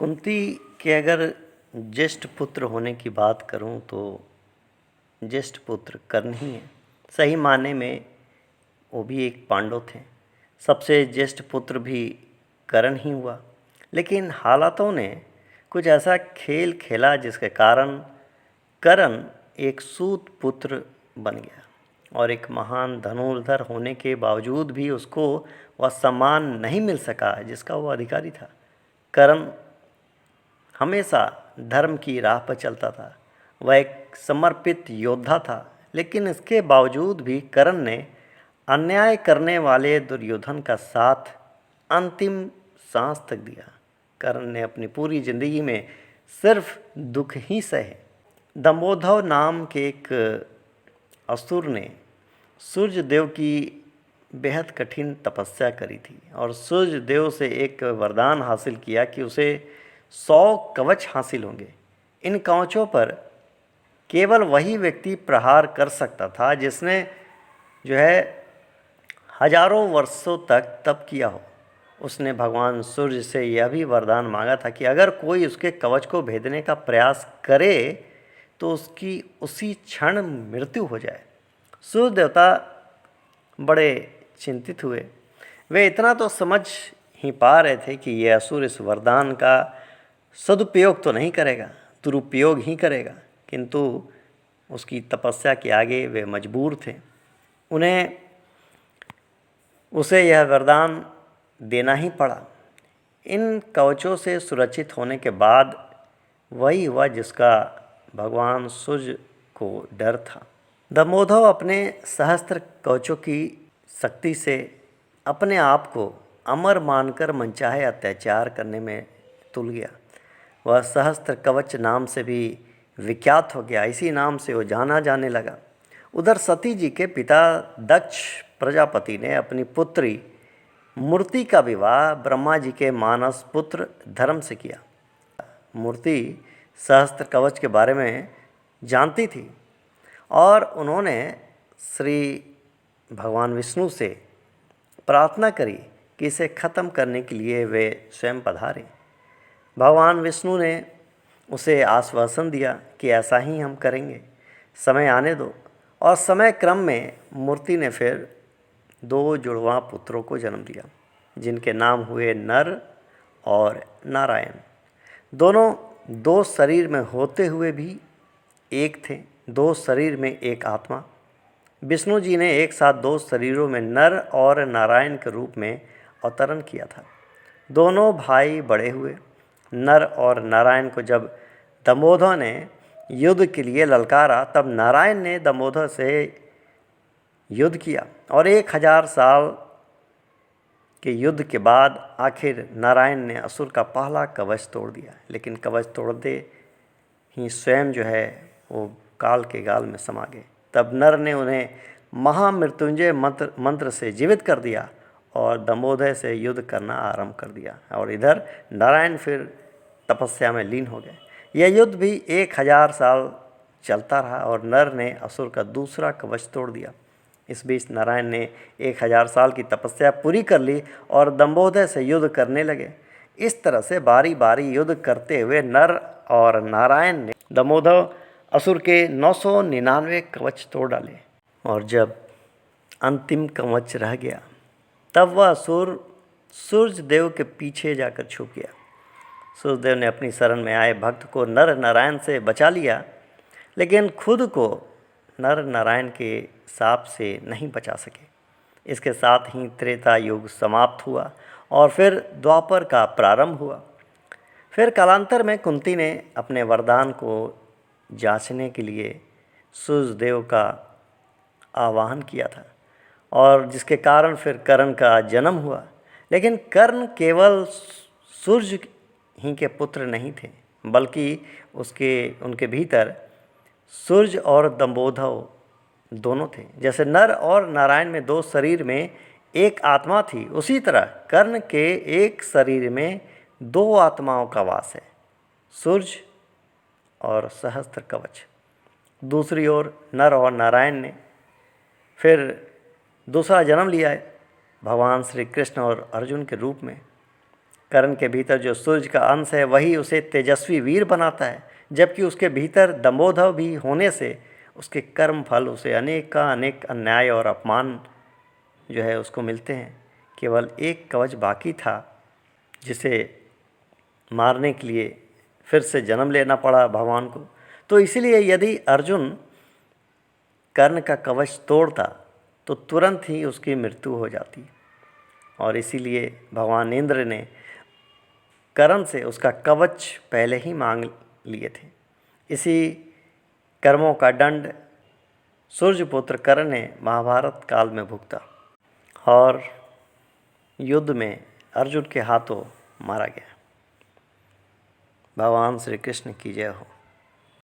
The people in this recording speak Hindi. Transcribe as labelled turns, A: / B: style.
A: कुंती के अगर ज्येष्ठ पुत्र होने की बात करूं तो ज्येष्ठ पुत्र कर्ण ही है। सही मायने में वो भी एक पांडव थे। सबसे ज्येष्ठ पुत्र भी कर्ण ही हुआ, लेकिन हालातों ने कुछ ऐसा खेल खेला जिसके कारण कर्ण एक सूत पुत्र बन गया और एक महान धनुर्धर होने के बावजूद भी उसको वह सम्मान नहीं मिल सका जिसका वो अधिकारी था। कर्ण हमेशा धर्म की राह पर चलता था। वह एक समर्पित योद्धा था, लेकिन इसके बावजूद भी कर्ण ने अन्याय करने वाले दुर्योधन का साथ अंतिम सांस तक दिया। कर्ण ने अपनी पूरी जिंदगी में सिर्फ दुख ही सहे। दंभोदर नाम के एक असुर ने सूर्य देव की बेहद कठिन तपस्या करी थी और सूर्य देव से एक वरदान हासिल किया कि उसे 100 कवच हासिल होंगे। इन कवचों पर केवल वही व्यक्ति प्रहार कर सकता था जिसने हजारों वर्षों तक तप किया हो। उसने भगवान सूर्य से यह भी वरदान मांगा था कि अगर कोई उसके कवच को भेदने का प्रयास करे तो उसकी उसी क्षण मृत्यु हो जाए। सूर्य देवता बड़े चिंतित हुए। वे इतना तो समझ ही पा रहे थे कि यह असुर इस वरदान का सदुपयोग तो नहीं करेगा, दुरुपयोग ही करेगा, किंतु उसकी तपस्या के आगे वे मजबूर थे। उसे यह वरदान देना ही पड़ा। इन कवचों से सुरक्षित होने के बाद वही हुआ जिसका भगवान सूर्य को डर था। दंभोदर अपने सहस्त्र कवचों की शक्ति से अपने आप को अमर मानकर मनचाहे अत्याचार करने में तुल गया। वह सहस्त्र कवच नाम से भी विख्यात हो गया। इसी नाम से वो जाना जाने लगा। उधर सती जी के पिता दक्ष प्रजापति ने अपनी पुत्री मूर्ति का विवाह ब्रह्मा जी के मानस पुत्र धर्म से किया। मूर्ति सहस्त्र कवच के बारे में जानती थी और उन्होंने श्री भगवान विष्णु से प्रार्थना करी कि इसे ख़त्म करने के लिए वे स्वयं पधारें। भगवान विष्णु ने उसे आश्वासन दिया कि ऐसा ही हम करेंगे, समय आने दो। और समय क्रम में मूर्ति ने फिर 2 जुड़वां पुत्रों को जन्म दिया, जिनके नाम हुए नर और नारायण। दोनों 2 शरीर में होते हुए भी एक थे, 2 शरीर में एक आत्मा। विष्णु जी ने एक साथ 2 शरीरों में नर और नारायण के रूप में अवतरण किया था। दोनों भाई बड़े हुए। नर और नारायण को जब दंभोदर ने युद्ध के लिए ललकारा, तब नारायण ने दंभोदर से युद्ध किया और 1000 साल के युद्ध के बाद आखिर नारायण ने असुर का पहला कवच तोड़ दिया। लेकिन कवच तोड़ते ही स्वयं वो काल के गाल में समा गए। तब नर ने उन्हें महामृत्युंजय मंत्र से जीवित कर दिया और दंभोदर से युद्ध करना आरंभ कर दिया। और इधर नारायण फिर तपस्या में लीन हो गए। यह युद्ध भी 1000 साल चलता रहा और नर ने असुर का दूसरा कवच तोड़ दिया। इस बीच नारायण ने 1000 साल की तपस्या पूरी कर ली और दंभोदर से युद्ध करने लगे। इस तरह से बारी बारी युद्ध करते हुए नर और नारायण ने दंभोदर असुर के 999 कवच तोड़ डाले। और जब अंतिम कवच रह गया, तब वह असुर सूर्य देव के पीछे जाकर छुप गया। सूर्य देव ने अपनी शरण में आए भक्त को नर नारायण से बचा लिया, लेकिन खुद को नर नारायण के शाप से नहीं बचा सके। इसके साथ ही त्रेता युग समाप्त हुआ और फिर द्वापर का प्रारंभ हुआ। फिर कालांतर में कुंती ने अपने वरदान को जांचने के लिए सूर्य देव का आवाहन किया था और जिसके कारण फिर कर्ण का जन्म हुआ। लेकिन कर्ण केवल सूर्य ही के पुत्र नहीं थे, बल्कि उनके भीतर सूर्य और दंभोदर दोनों थे। जैसे नर और नारायण में 2 शरीर में एक आत्मा थी, उसी तरह कर्ण के एक शरीर में 2 आत्माओं का वास है, सूर्य और सहस्त्र कवच। दूसरी ओर नर और नारायण ने फिर दूसरा जन्म लिया है भगवान श्री कृष्ण और अर्जुन के रूप में। कर्ण के भीतर जो सूर्य का अंश है वही उसे तेजस्वी वीर बनाता है, जबकि उसके भीतर दंभोदभ भी होने से उसके कर्म फल उसे अनेक का अनेक अन्याय और अपमान जो है उसको मिलते हैं। केवल एक कवच बाकी था जिसे मारने के लिए फिर से जन्म लेना पड़ा भगवान को। तो इसीलिए यदि अर्जुन कर्ण का कवच तोड़ता तो तुरंत ही उसकी मृत्यु हो जाती, और इसीलिए भगवान इंद्र ने कर्ण से उसका कवच पहले ही मांग लिए थे। इसी कर्मों का दंड सूर्यपुत्र कर्ण ने महाभारत काल में भुगता और युद्ध में अर्जुन के हाथों मारा गया। भगवान श्री कृष्ण की जय हो।